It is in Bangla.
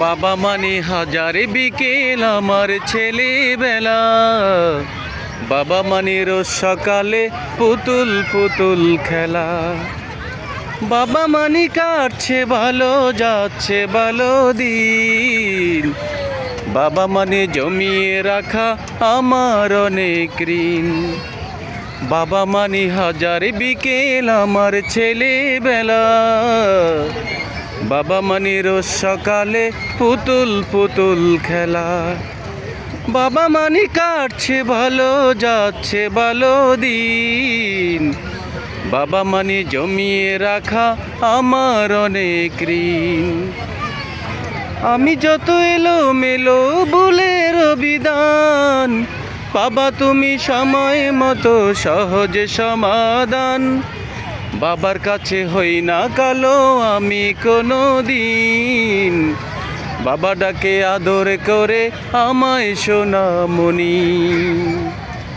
বাবা মানে হাজার বিকেল আমার ছেলেবেলা, বাবা মানে রোজ সকালে পুতুল পুতুল খেলা। বাবা মানে কাটছে ভালো যাচ্ছে ভালো দিন, বাবা মানে জমিয়ে রাখা আমার অনেক ঋণ। বাবা মানে হাজার বিকেল আমার ছেলেবেলা, বাবা মানে রোজ সকালে পুতুল পুতুল খেলা। বাবা মানে কাটছে ভালো যাচ্ছে ভালো দিন, বাবা মানে জমিয়ে রাখা আমার অনেক ঋণ। আমি যত এলো মেলো ভুলের বিধান, বাবা তুমি সময় মতো সহজে সমাধান। বাবার কাছে হই না কালো আমি কোনো দিন, বাবা ডাকে আদর করে আমায় সোনামণি।